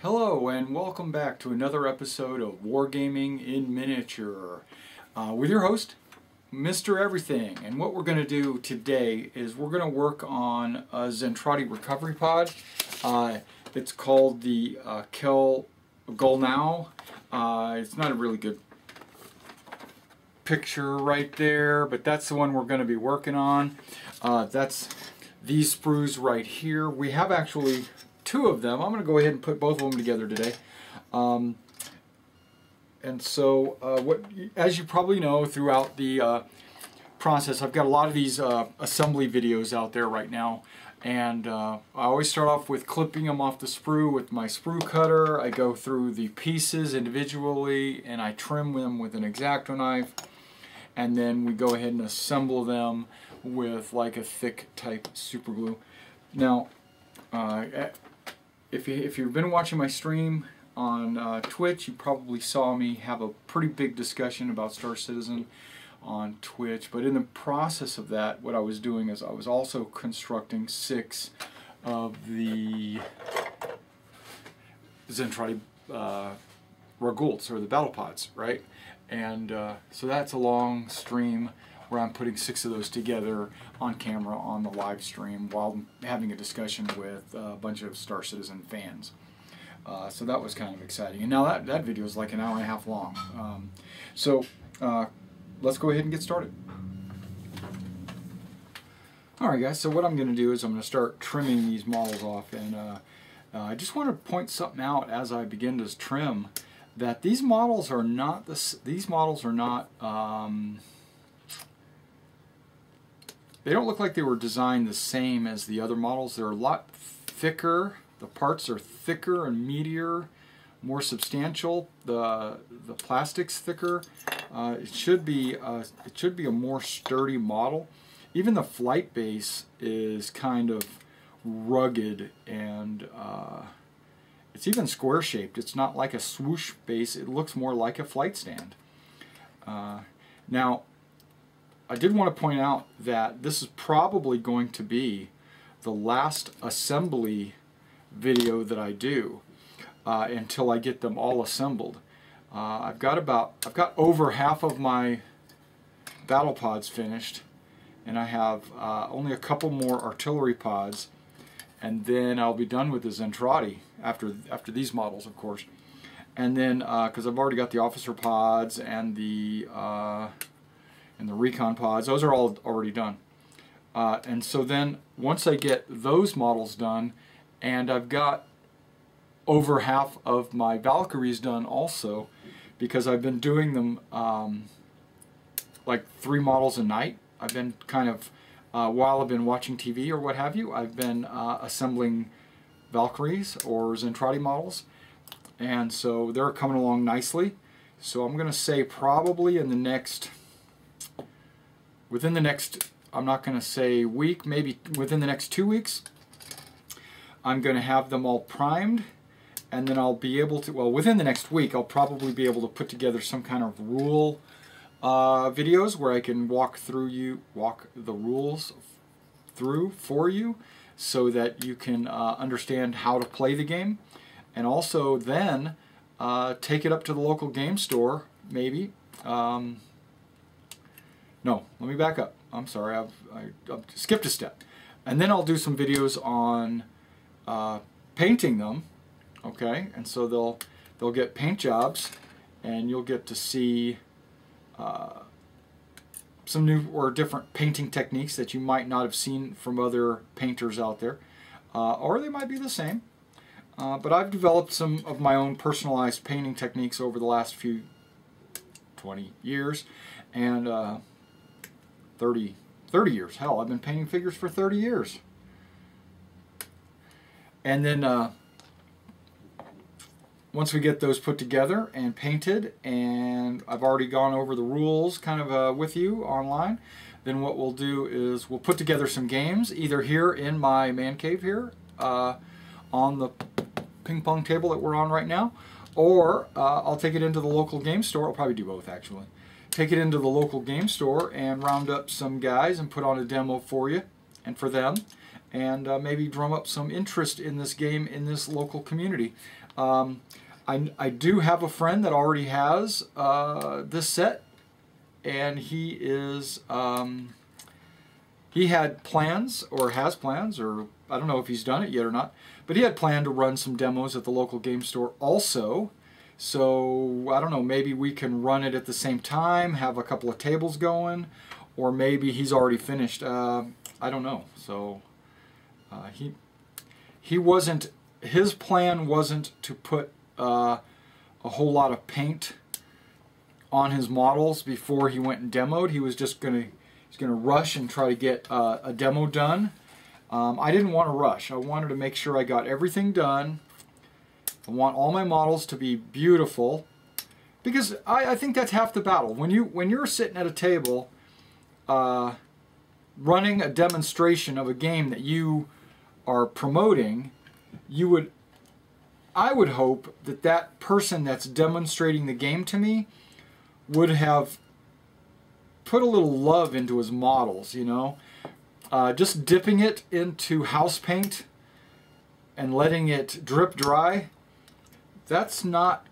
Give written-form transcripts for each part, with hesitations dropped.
Hello and welcome back to another episode of Wargaming in Miniature with your host, Mr. Everything. And what we're going to do today is we're going to work on a Zentradi recovery pod. It's called the Kel Golnow. It's not a really good picture right there, but that's the one we're going to be working on. That's these sprues right here. We have actually two of them. I'm going to go ahead and put both of them together today. And so, as you probably know, throughout the process, I've got a lot of these assembly videos out there right now. And I always start off with clipping them off the sprue with my sprue cutter. I go through the pieces individually and I trim them with an X-Acto knife. And then we go ahead and assemble them with like a thick type super glue. Now, if you've been watching my stream on Twitch, you probably saw me have a pretty big discussion about Star Citizen on Twitch. But in the process of that, what I was doing is I was also constructing 6 of the Zentradi Ragults, or the battle pods, right? And so that's a long stream where I'm putting 6 of those together on camera on the live stream while having a discussion with a bunch of Star Citizen fans. So that was kind of exciting. And now that video is like an hour and a half long. Let's go ahead and get started. Alright guys, so what I'm going to do is I'm going to start trimming these models off. And I just want to point something out as I begin to trim, that these models are not they don't look like they were designed the same as the other models. They're a lot thicker. The parts are thicker and meatier, more substantial. The plastic's thicker. It should be a more sturdy model. Even the flight base is kind of rugged, and it's even square shaped. It's not like a swoosh base. It looks more like a flight stand. Now, I did want to point out that this is probably going to be the last assembly video that I do until I get them all assembled. I've got over half of my battle pods finished, and I have only a couple more artillery pods, and then I'll be done with the Zentradi after these models, of course. And then because I've already got the officer pods and the recon pods, those are all already done. And so then once I get those models done, and I've got over half of my Valkyries done also, because I've been doing them like 3 models a night. I've been kind of, while I've been watching TV or what have you, I've been assembling Valkyries or Zentradi models, and so they're coming along nicely. So I'm going to say probably in the next, within the next, I'm not going to say week, maybe within the next 2 weeks, I'm going to have them all primed, and then I'll be able to, well, within the next week, I'll probably be able to put together some kind of rule videos where I can walk the rules through for you, so that you can understand how to play the game, and also then take it up to the local game store, maybe. No, let me back up. I'm sorry, I've skipped a step. And then I'll do some videos on painting them, okay? And so they'll get paint jobs, and you'll get to see some new or different painting techniques that you might not have seen from other painters out there, or they might be the same. But I've developed some of my own personalized painting techniques over the last 20 years, and 30 years. Hell, I've been painting figures for 30 years. And then once we get those put together and painted, and I've already gone over the rules kind of with you online, then what we'll do is we'll put together some games, either here in my man cave here on the ping pong table that we're on right now, or I'll take it into the local game store. I'll probably do both, actually. Take it into the local game store and round up some guys and put on a demo for you and for them, and maybe drum up some interest in this game in this local community. I do have a friend that already has this set, and he had plans, or has plans, or I don't know if he's done it yet or not, but he had planned to run some demos at the local game store also. So I don't know, maybe we can run it at the same time, have a couple of tables going, or maybe he's already finished. I don't know. So he wasn't, his plan wasn't to put a whole lot of paint on his models before he went and demoed. He was just gonna rush and try to get a demo done. I didn't want to rush. I wanted to make sure I got everything done. I want all my models to be beautiful, because I think that's half the battle. When you're sitting at a table running a demonstration of a game that you are promoting, I would hope that that person that's demonstrating the game to me would have put a little love into his models, you know. Just dipping it into house paint and letting it drip dry, that's not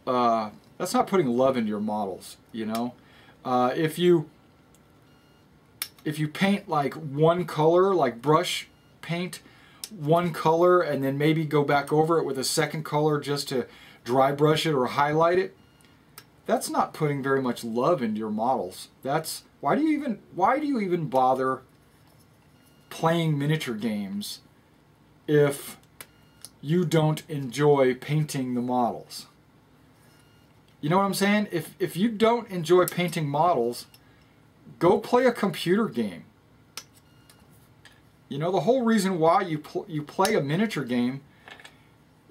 putting love into your models, you know. If you paint like one color, like brush paint one color, and then maybe go back over it with a second color just to dry brush it or highlight it, that's not putting very much love into your models. Why do you even bother playing miniature games if you don't enjoy painting the models? You know what I'm saying? If you don't enjoy painting models, go play a computer game. You know, the whole reason why you play a miniature game,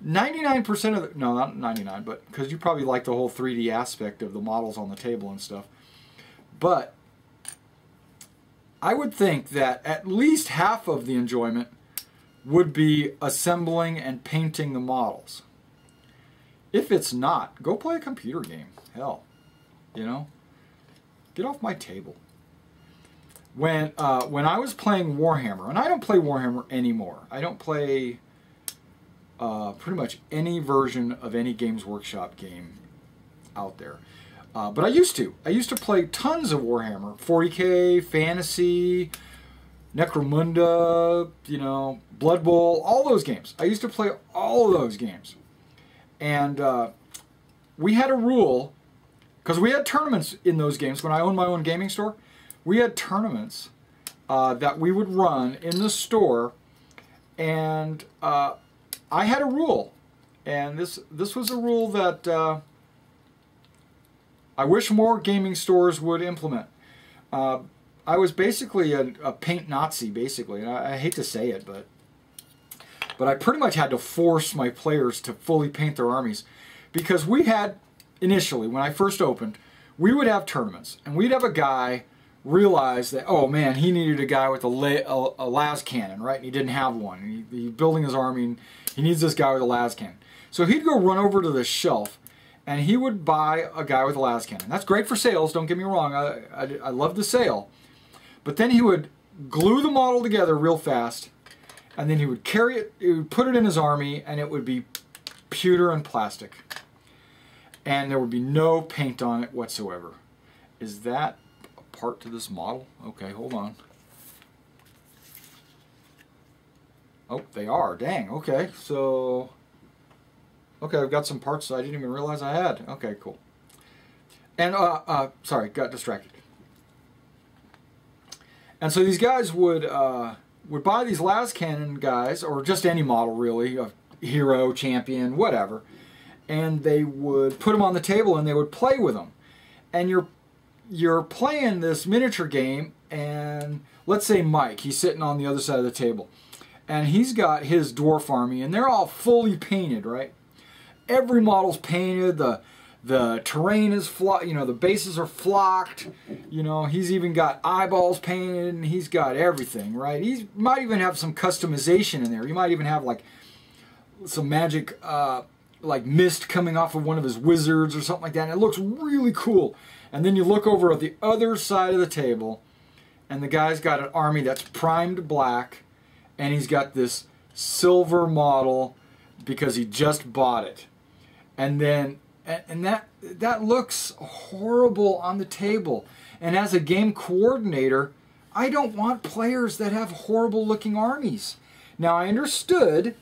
99% of the, no, not 99, but because you probably like the whole 3D aspect of the models on the table and stuff. But I would think that at least half of the enjoyment would be assembling and painting the models. If it's not, go play a computer game. Hell, you know, get off my table. When I was playing Warhammer, and I don't play Warhammer anymore. I don't play pretty much any version of any Games Workshop game out there. But I used to. I used to play tons of Warhammer. 40K, Fantasy, Necromunda, you know, Blood Bowl, all those games. I used to play all of those games. And we had a rule, because we had tournaments in those games. When I owned my own gaming store, we had tournaments that we would run in the store, and I had a rule, and this was a rule that I wish more gaming stores would implement. I was basically a paint Nazi, basically, and I hate to say it, but I pretty much had to force my players to fully paint their armies, because we had, initially, when I first opened, we would have tournaments, and we'd have a guy realize that, oh man, he needed a guy with a las cannon, right? And he didn't have one. He's building his army, and he needs this guy with a las cannon. So he'd go run over to the shelf, and he would buy a guy with a las cannon. That's great for sales, don't get me wrong. I love the sale. But then he would glue the model together real fast, and then he would carry it, he would put it in his army, and it would be pewter and plastic. And there would be no paint on it whatsoever. Is that part to this model? Okay, hold on. Oh, they are. Dang. Okay, so okay, I've got some parts I didn't even realize I had. Okay, cool. And sorry, got distracted. And so these guys would buy these las cannon guys, or just any model really, a hero, champion, whatever, and they would put them on the table and they would play with them. And you're playing this miniature game, and let's say Mike, he's sitting on the other side of the table, and he's got his dwarf army, and they're all fully painted, right? Every model's painted, the terrain is you know, the bases are flocked, you know, he's even got eyeballs painted, and he's got everything, right? He might even have some customization in there. He might even have like some magic like mist coming off of one of his wizards or something like that, and it looks really cool. And then you look over at the other side of the table, and the guy's got an army that's primed black, and he's got this silver model because he just bought it. And then, and that looks horrible on the table. And as a game coordinator, I don't want players that have horrible looking armies. Now, I understood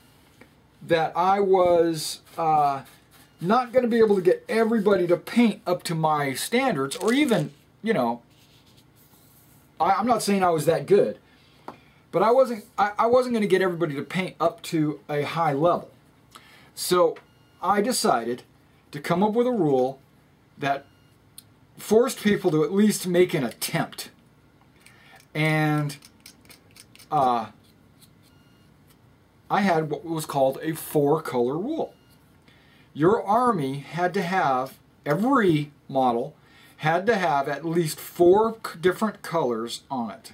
that I was not going to be able to get everybody to paint up to my standards, or even, you know, I'm not saying I was that good, but I wasn't going to get everybody to paint up to a high level. So I decided to come up with a rule that forced people to at least make an attempt. And I had what was called a 4-color rule. Your army had to have, every model had to have at least 4 different colors on it.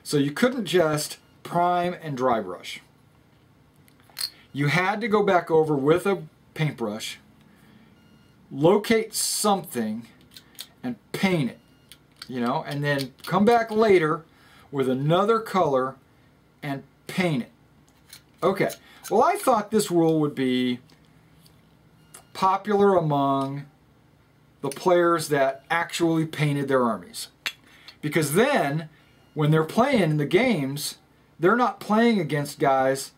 So you couldn't just prime and dry brush. You had to go back over with a paintbrush, locate something, and paint it, you know, and then come back later with another color and paint it. Okay, well, I thought this rule would be popular among the players that actually painted their armies. Because then, when they're playing the games, they're not playing against guys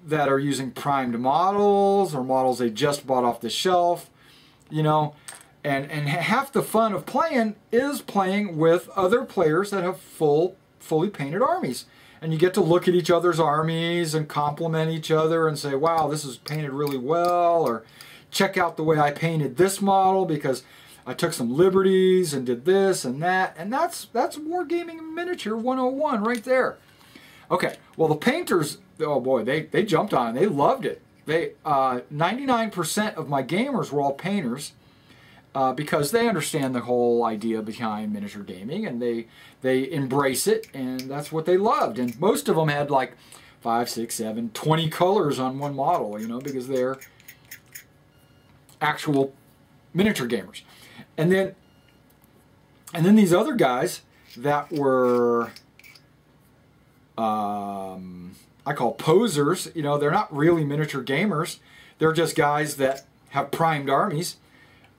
that are using primed models or models they just bought off the shelf, you know. And half the fun of playing is playing with other players that have fully painted armies. And you get to look at each other's armies and compliment each other and say, wow, this is painted really well, or check out the way I painted this model because I took some liberties and did this and that. And that's Wargaming Miniature 101 right there. Okay, well, the painters, oh boy, they jumped on it. They loved it. 99% of my gamers were all painters because they understand the whole idea behind miniature gaming, and they embrace it, and that's what they loved. And most of them had like 5, 6, 7, 20 colors on one model, you know, because they're actual miniature gamers. And then these other guys that were I call posers, you know, they're not really miniature gamers. They're just guys that have primed armies.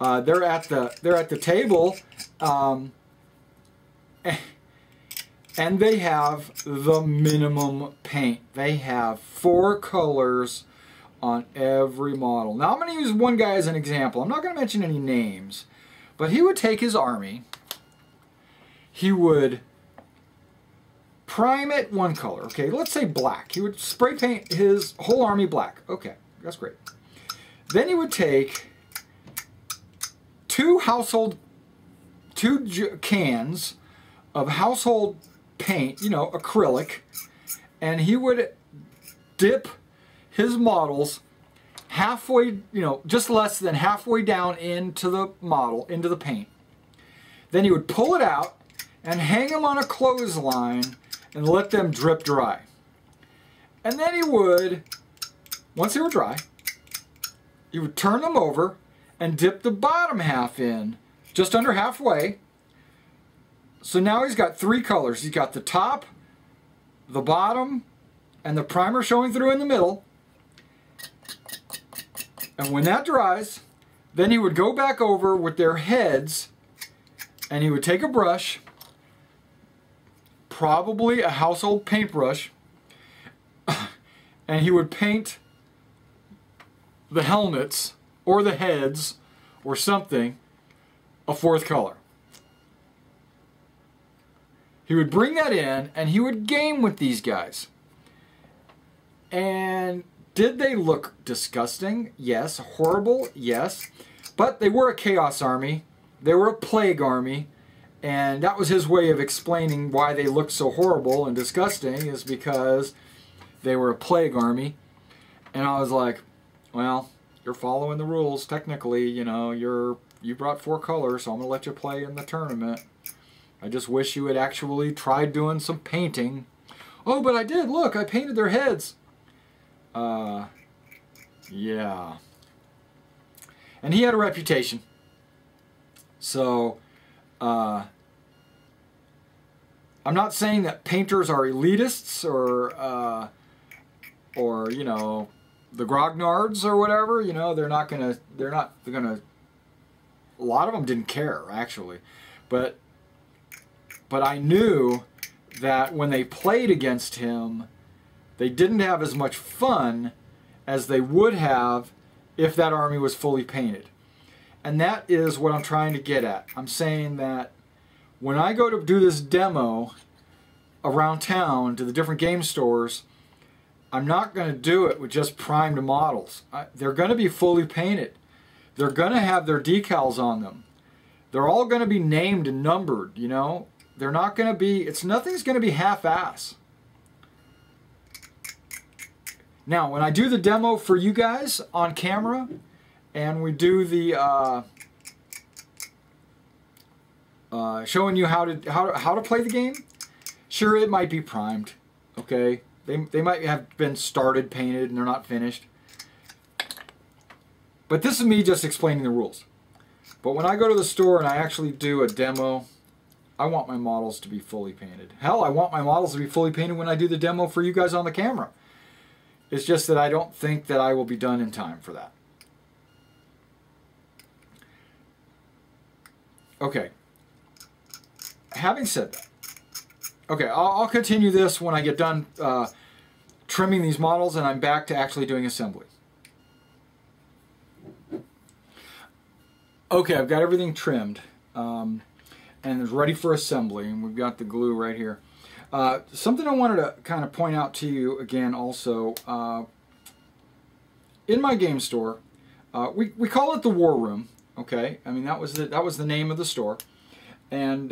They're at the table, and they have the minimum paint. They have 4 colors on every model. Now, I'm going to use one guy as an example. I'm not going to mention any names, but he would take his army, he would prime it one color. Okay, let's say black. He would spray paint his whole army black. Okay, that's great. Then he would take 2 cans of household paint, you know, acrylic, and he would dip his models halfway, you know, just less than halfway down into the model, into the paint. Then he would pull it out and hang them on a clothesline and let them drip dry. And then he would, once they were dry, he would turn them over and dip the bottom half in, just under halfway. So now he's got 3 colors. He's got the top, the bottom, and the primer showing through in the middle. And when that dries, then he would go back over with their heads, and he would take a brush, probably a household paintbrush, and he would paint the helmets or the heads or something a 4th color. He would bring that in and he would game with these guys. And did they look disgusting? Yes. Horrible? Yes. But they were a chaos army. They were a plague army. And that was his way of explaining why they looked so horrible and disgusting, is because they were a plague army. And I was like, well, you're following the rules technically, you know, you brought 4 colors, so I'm gonna let you play in the tournament. I just wish you had actually tried doing some painting. Oh, but I did, look, I painted their heads. Yeah. And he had a reputation. So I'm not saying that painters are elitists or you know, the grognards or whatever. You know, they're not gonna. A lot of them didn't care actually, but I knew that when they played against him, they didn't have as much fun as they would have if that army was fully painted. And that is what I'm trying to get at. I'm saying that when I go to do this demo around town to the different game stores, I'm not going to do it with just primed models. They're going to be fully painted. They're going to have their decals on them. They're all going to be named and numbered, you know. They're not going to be, nothing's going to be half-ass. Now, when I do the demo for you guys on camera, and we do the showing you how to play the game, sure, it might be primed, okay? They might have been started painted and they're not finished. But this is me just explaining the rules. But when I go to the store and I actually do a demo, I want my models to be fully painted. Hell, I want my models to be fully painted when I do the demo for you guys on the camera. It's just that I don't think that I will be done in time for that. Okay. Having said that, okay, I'll continue this when I get done trimming these models and I'm back to actually doing assembly. Okay, I've got everything trimmed and it's ready for assembly, and we've got the glue right here. Something I wanted to kind of point out to you again also, in my game store, we call it the War Room, okay? I mean, that was the name of the store. And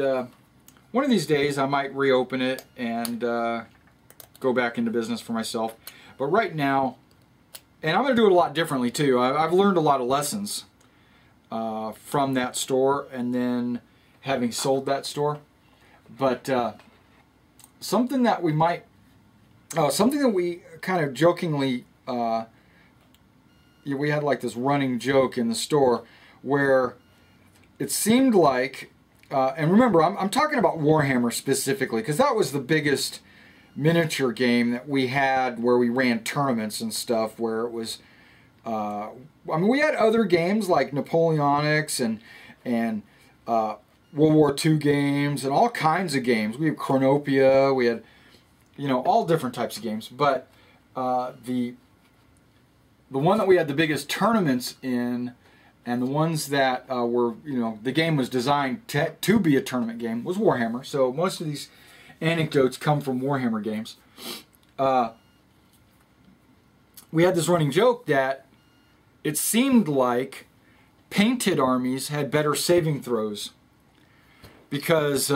one of these days I might reopen it and go back into business for myself. But right now, and I'm going to do it a lot differently too. I've learned a lot of lessons from that store and then having sold that store. But something that we might, something that we kind of jokingly, we had like this running joke in the store where it seemed like, and remember, I'm talking about Warhammer specifically, because that was the biggest miniature game that we had where we ran tournaments and stuff, where it was, I mean, we had other games like Napoleonics and World War II games and all kinds of games. We had Chronopia, we had, you know, all different types of games. But the one that we had the biggest tournaments in, and the ones that were, you know, the game was designed to be a tournament game, was Warhammer. So most of these anecdotes come from Warhammer games. We had this running joke that it seemed like painted armies had better saving throws, because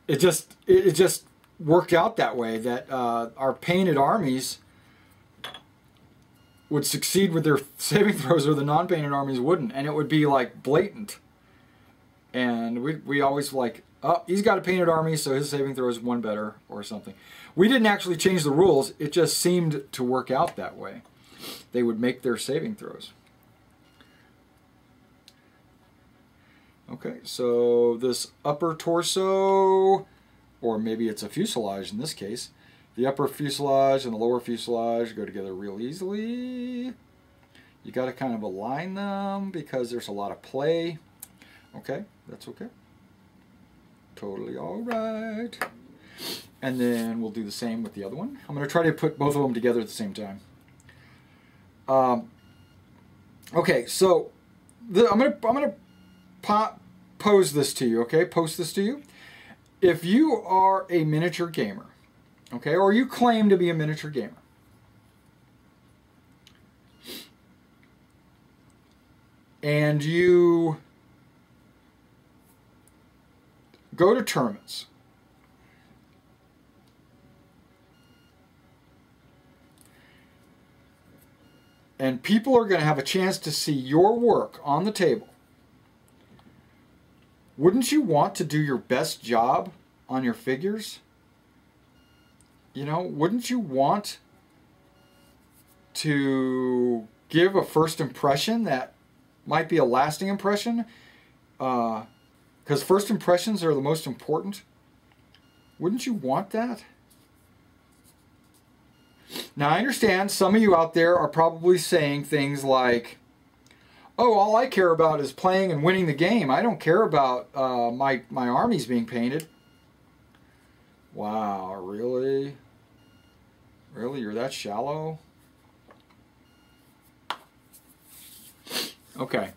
it just worked out that way, that our painted armies would succeed with their saving throws, or the non-painted armies wouldn't, and it would be like blatant. And we always like, oh, he's got a painted army, so his saving throw is one better or something. We didn't actually change the rules, it just seemed to work out that way. They would make their saving throws. Okay, so this upper torso, or maybe it's a fuselage in this case, the upper fuselage and the lower fuselage go together real easily. You got to kind of align them because there's a lot of play. Okay, that's okay. Totally all right. And then we'll do the same with the other one. I'm going to try to put both of them together at the same time. Okay, so I'm gonna pose this to you. Okay, post this to you. If you are a miniature gamer, okay, or you claim to be a miniature gamer, and you go to tournaments, and people are going to have a chance to see your work on the table, wouldn't you want to do your best job on your figures? You know, wouldn't you want to give a first impression that might be a lasting impression? Because first impressions are the most important. Wouldn't you want that? Now, I understand some of you out there are probably saying things like, oh, all I care about is playing and winning the game. I don't care about my armies being painted. Wow, really? Really? You're that shallow? Okay.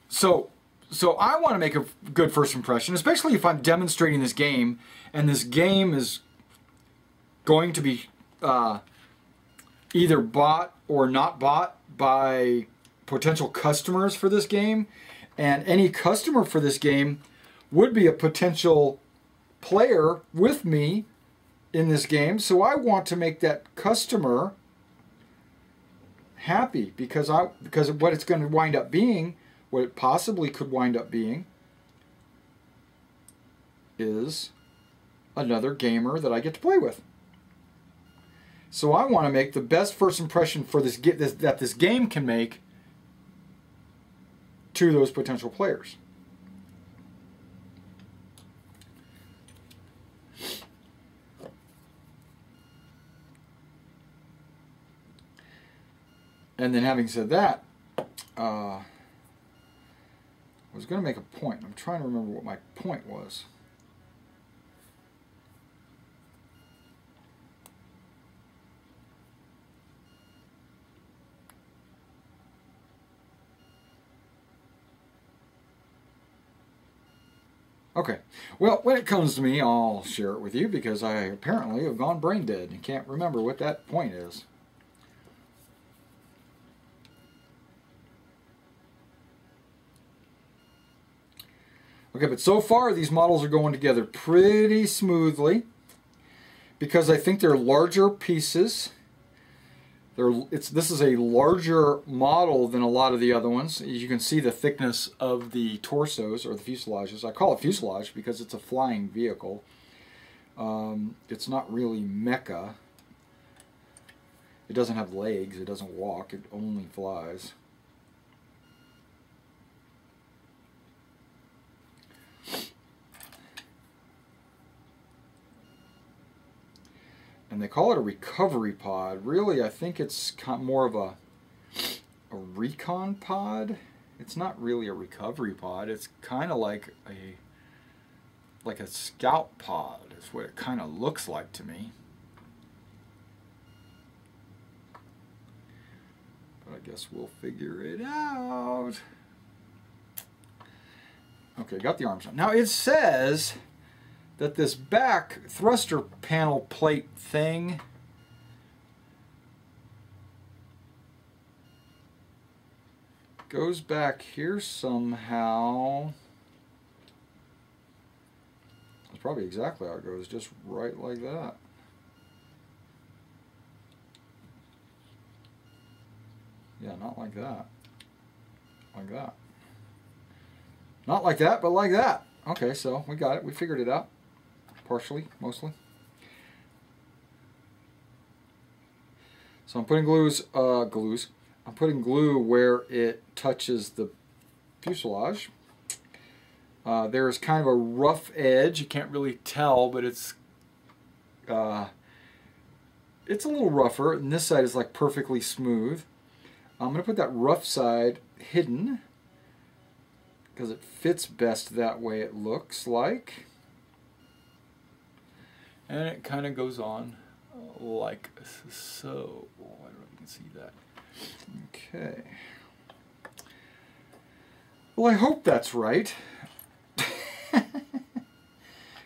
So I want to make a good first impression, especially if I'm demonstrating this game, and this game is going to be either bought or not bought by potential customers for this game, and any customer for this game would be a potential player with me in this game. So I want to make that customer happy, because of what it's going to wind up being, what it possibly could wind up being, is another gamer that I get to play with. So I want to make the best first impression for that this game can make to those potential players. And then, having said that, I was going to make a point. I'm trying to remember what my point was. Okay, well, when it comes to me, I'll share it with you, because I apparently have gone brain dead and can't remember what that point is. Okay, but so far these models are going together pretty smoothly, because I think they're larger pieces. This is a larger model than a lot of the other ones. You can see the thickness of the torsos, or the fuselages. I call it fuselage because it's a flying vehicle. It's not really mecha. It doesn't have legs, it doesn't walk, it only flies. And they call it a recovery pod. Really, I think it's more of a recon pod. It's not really a recovery pod. It's kind of like a scout pod is what it kind of looks like to me. But I guess we'll figure it out. Okay, got the arms on. Now it says that this back thruster panel plate thing goes back here somehow. That's probably exactly how it goes, just right like that. Yeah, not like that. Like that. Not like that, but like that. Okay, so we got it. We figured it out. Partially, mostly. So I'm putting I'm putting glue where it touches the fuselage. There's kind of a rough edge. You can't really tell, but it's a little rougher, and this side is like perfectly smooth. I'm going to put that rough side hidden because it fits best that way, it looks like. And it kind of goes on like so. I don't know if you can see that. Okay. Well, I hope that's right.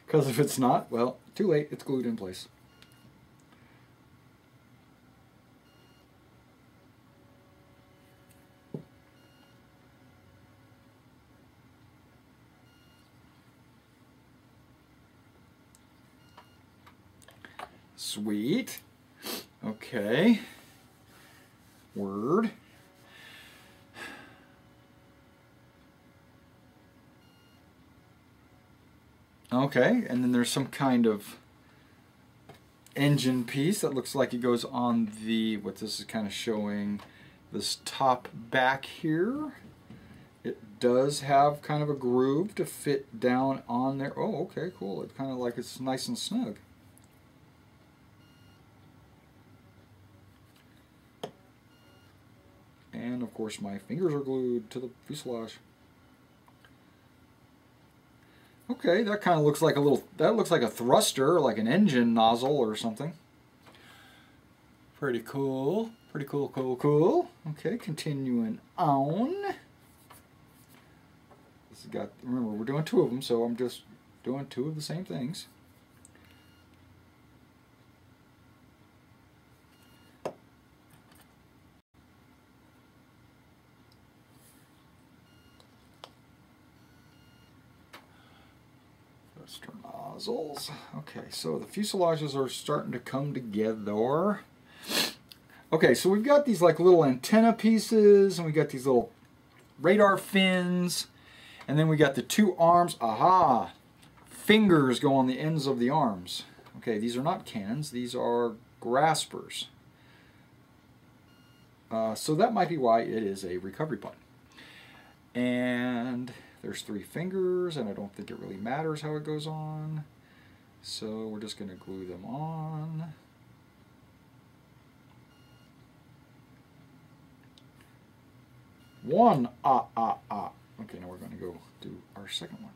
Because if it's not, well, too late. It's glued in place. Sweet. Okay. Word. Okay, and then there's some kind of engine piece that looks like it goes on the, what this is kind of showing, this top back here. It does have kind of a groove to fit down on there. Oh, okay, cool. It's kind of like it's nice and snug. And of course my fingers are glued to the fuselage. Okay, that kind of looks like a little, that looks like a thruster, like an engine nozzle or something. Pretty cool. Pretty cool, cool, cool. Okay, continuing on. This has got, remember, we're doing two of them, so I'm just doing two of the same things. Thruster nozzles. Okay, so the fuselages are starting to come together. Okay, so we've got these like little antenna pieces, and we got these little radar fins, and then we got the two arms. Aha! Fingers go on the ends of the arms. Okay, these are not cannons, these are graspers. So that might be why it is a recovery pod. And there's three fingers, and I don't think it really matters how it goes on. So we're just going to glue them on. One, Okay, now we're going to go do our second one.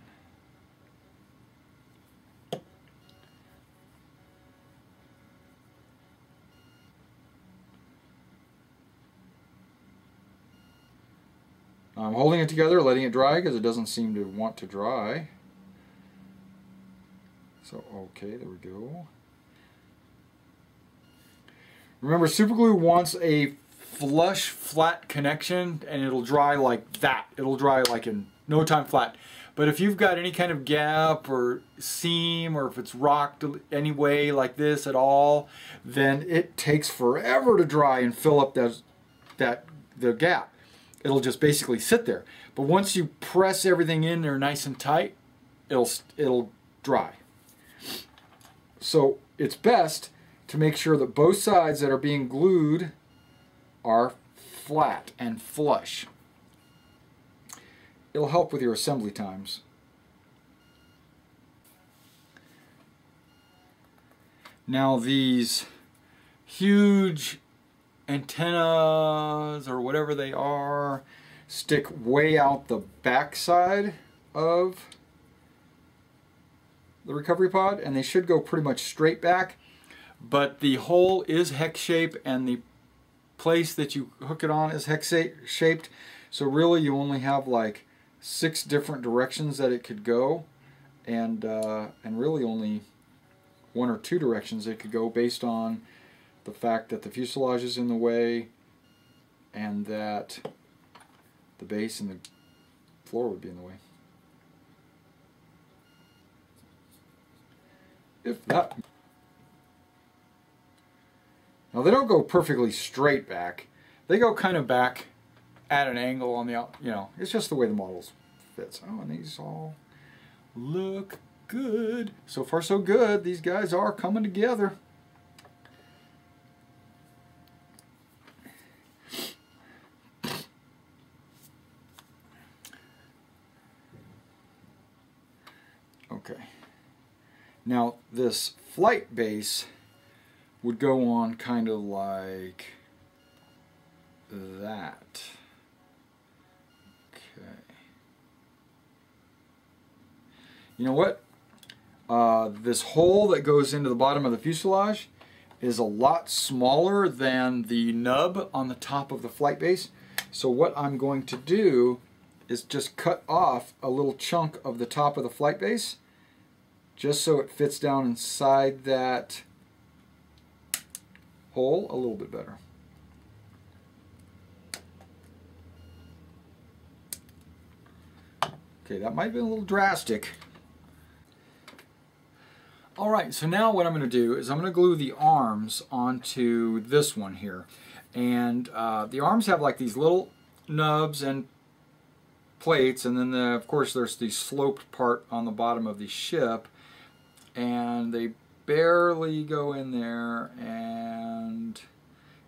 I'm holding it together, letting it dry because it doesn't seem to want to dry. So, okay, there we go. Remember, superglue wants a flush, flat connection, and it'll dry like that. It'll dry like in no time flat. But if you've got any kind of gap or seam, or if it's rocked any way like this at all, then it takes forever to dry and fill up the gap. It'll just basically sit there. But once you press everything in there nice and tight, it'll dry. So it's best to make sure that both sides that are being glued are flat and flush. It'll help with your assembly times. Now these huge antennas, or whatever they are, stick way out the back side of the recovery pod, and they should go pretty much straight back, but the hole is hex shaped and the place that you hook it on is hex shaped, so really you only have like 6 different directions that it could go, and really only 1 or 2 directions it could go based on the fact that the fuselage is in the way and that the base and the floor would be in the way. If that. Now they don't go perfectly straight back. They go kind of back at an angle on the out, it's just the way the models fits. Oh, and these all look good. So far so good. These guys are coming together. Okay. Now this flight base would go on kind of like that. Okay. You know what? This hole that goes into the bottom of the fuselage is a lot smaller than the nub on the top of the flight base. So what I'm going to do is just cut off a little chunk of the top of the flight base, just so it fits down inside that hole a little bit better. Okay, that might have been a little drastic. Alright, so now what I'm going to do is I'm going to glue the arms onto this one here. And the arms have like these little nubs and plates, and then of course there's the sloped part on the bottom of the ship, and they barely go in there, and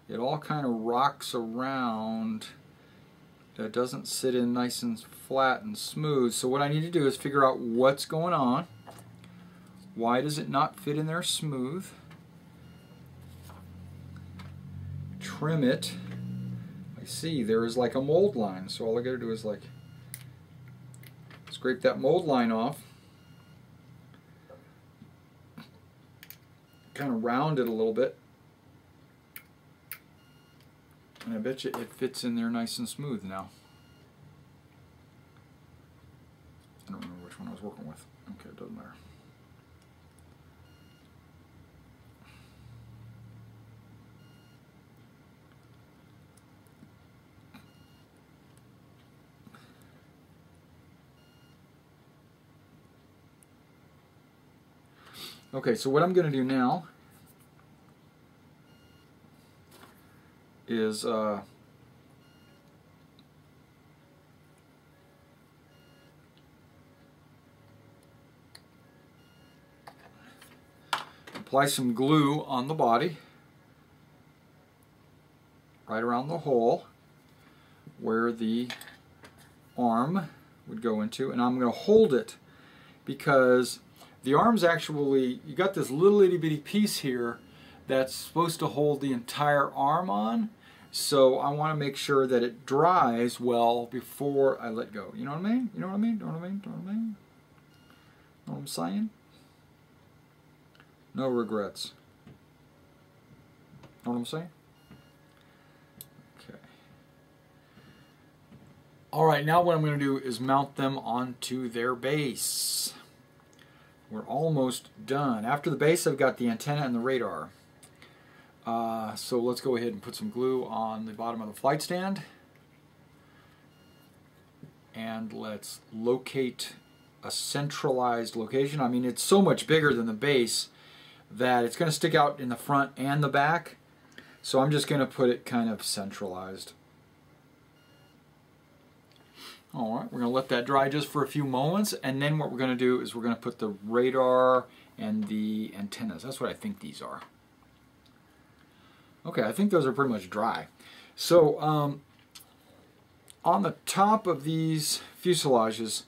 it all kind of rocks around that doesn't sit in nice and flat and smooth. So what I need to do is figure out what's going on. Why does it not fit in there smooth? Trim it. I see there is like a mold line, so all I gotta do is like scrape that mold line off, kind of round it a little bit, and I bet you it fits in there nice and smooth now. I don't remember which one I was working with. Okay, it doesn't matter. Okay, so what I'm going to do now is apply some glue on the body right around the hole where the arm would go into, and I'm going to hold it because the arm's actually, you got this little itty bitty piece here that's supposed to hold the entire arm on, so I want to make sure that it dries well before I let go. You know what I mean? You know what I mean? Know what I mean? Know what I mean? Know what I'm saying? No regrets. Know what I'm saying? Okay. Alright, now what I'm going to do is mount them onto their base. We're almost done. After the base, I've got the antenna and the radar. So let's go ahead and put some glue on the bottom of the flight stand. And let's locate a centralized location. I mean, it's so much bigger than the base that it's going to stick out in the front and the back. So I'm just going to put it kind of centralized. Alright, we're going to let that dry just for a few moments, and then what we're going to do is we're going to put the radar and the antennas. That's what I think these are. Okay, I think those are pretty much dry. So on the top of these fuselages,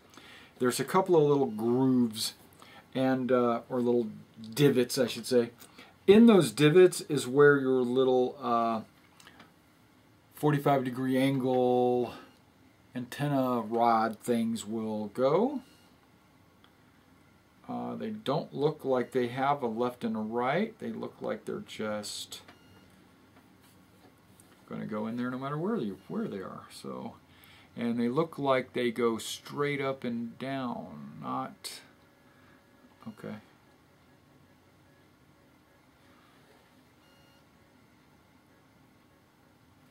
there's a couple of little grooves, and or little divots, I should say. In those divots is where your little 45-degree angle antenna rod things will go. They don't look like they have a left and a right. They look like they're just going to go in there no matter where they are. So, and they look like they go straight up and down, not okay.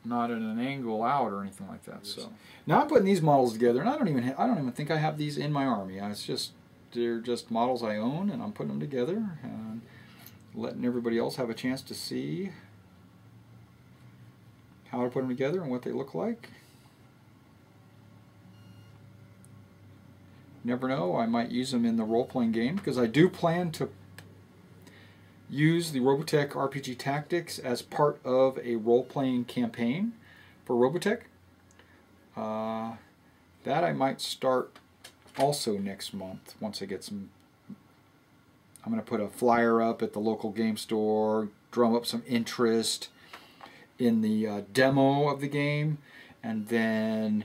Not at an angle out or anything like that. So now I'm putting these models together, and I don't even think I have these in my army. It's just, they're just models I own, and I'm putting them together and letting everybody else have a chance to see how to put them together and what they look like. Never know, I might use them in the role-playing game, because I do plan to use the Robotech RPG Tactics as part of a role-playing campaign for Robotech. That I might start also next month once I get some. I'm going to put a flyer up at the local game store, drum up some interest in the demo of the game, and then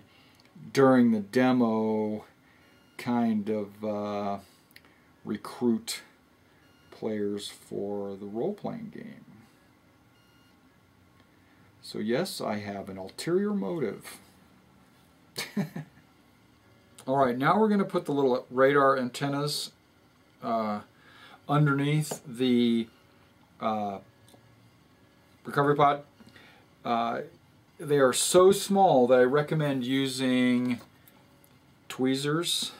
during the demo kind of recruit players for the role-playing game. So yes, I have an ulterior motive. Alright, now we're going to put the little radar antennas underneath the recovery pod. They are so small that I recommend using tweezers,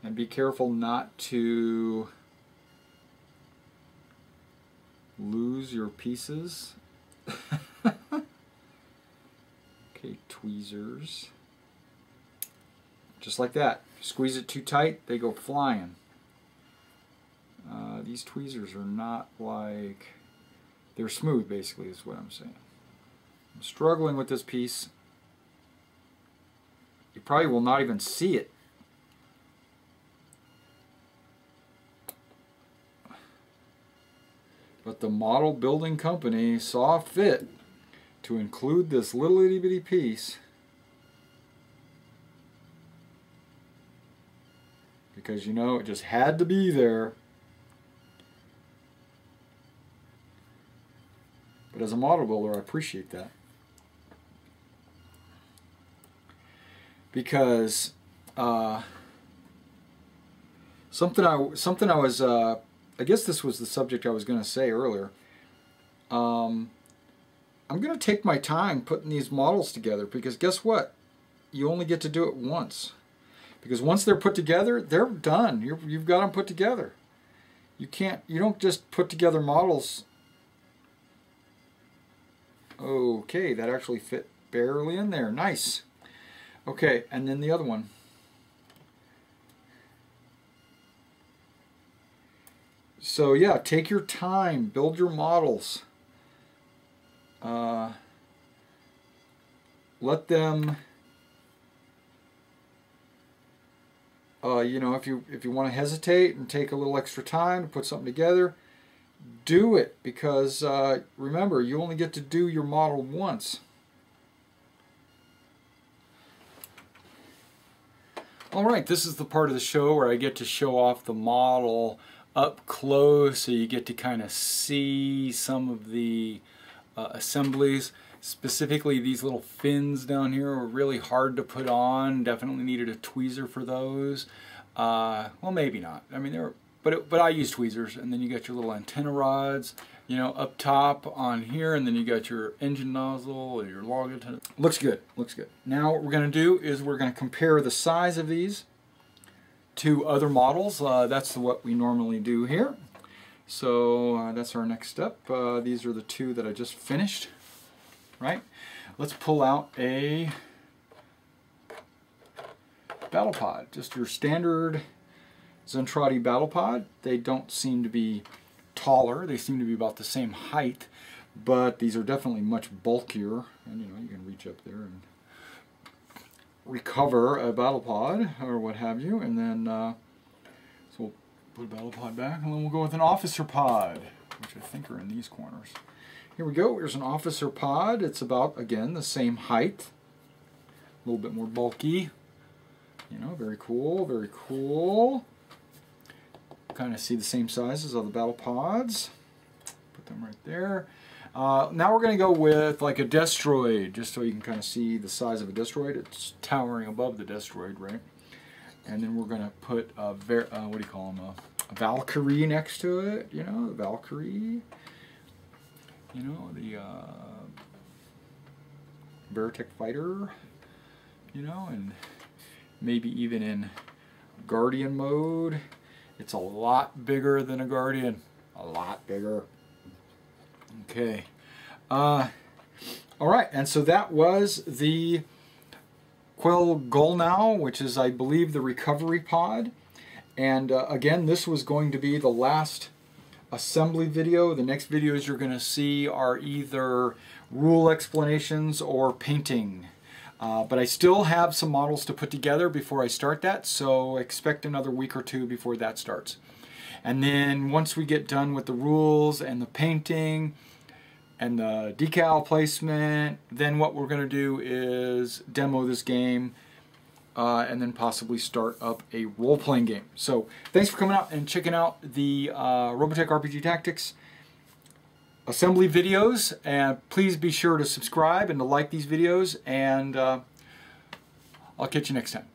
and be careful not to lose your pieces. Okay, tweezers. Just like that. Squeeze it too tight, they go flying. These tweezers are not like, they're smooth basically is what I'm saying. I'm struggling with this piece. You probably will not even see it. But the model building company saw fit to include this little itty bitty piece because, you know, it just had to be there. But as a model builder, I appreciate that. Because something I was I guess this was the subject I was going to say earlier. I'm going to take my time putting these models together because guess what? You only get to do it once. Because once they're put together, they're done. You've got them put together. You don't just put together models. Okay, that actually fit barely in there. Nice. Okay, and then the other one. So yeah, take your time, build your models. Let them, you know, if you want to hesitate and take a little extra time to put something together, do it, because remember, you only get to do your model once. Alright, this is the part of the show where I get to show off the model up close so you get to kind of see some of the assemblies. Specifically, these little fins down here are really hard to put on. Definitely needed a tweezer for those. Well, maybe not. I mean, but I use tweezers. And then you got your little antenna rods, you know, up top on here, and then you got your engine nozzle and your log antenna. Looks good. Looks good. Now what we're going to do is we're going to compare the size of these to other models. That's what we normally do here. So that's our next step. These are the two that I just finished. Right? Let's pull out a battle pod. Just your standard Zentradi battle pod. They don't seem to be taller. They seem to be about the same height, but these are definitely much bulkier. And you know, you can reach up there and recover a battle pod or what have you. And then so we'll put a battle pod back, and then we'll go with an officer pod, which I think are in these corners. Here we go. Here's an officer pod. It's about, again, the same height. A little bit more bulky. You know, very cool, very cool. Kind of see the same sizes of the battle pods. Put them right there. Now we're going to go with like a Destroid, just so you can kind of see the size of a Destroid. It's towering above the Destroid, right? And then we're going to put a, what do you call them, a Valkyrie next to it. You know, the Valkyrie. You know, the Veritech Fighter, you know, and maybe even in Guardian mode. It's a lot bigger than a Guardian. A lot bigger. Okay. Alright, and so that was the Quell Golnow, which is, I believe, the recovery pod. And again, this was going to be the last assembly video. The next videos you're going to see are either rule explanations or painting. But I still have some models to put together before I start that, so expect another week or two before that starts. And then once we get done with the rules and the painting and the decal placement, then what we're going to do is demo this game and then possibly start up a role-playing game. So thanks for coming out and checking out the Robotech RPG Tactics assembly videos, and please be sure to subscribe and to like these videos, and I'll catch you next time.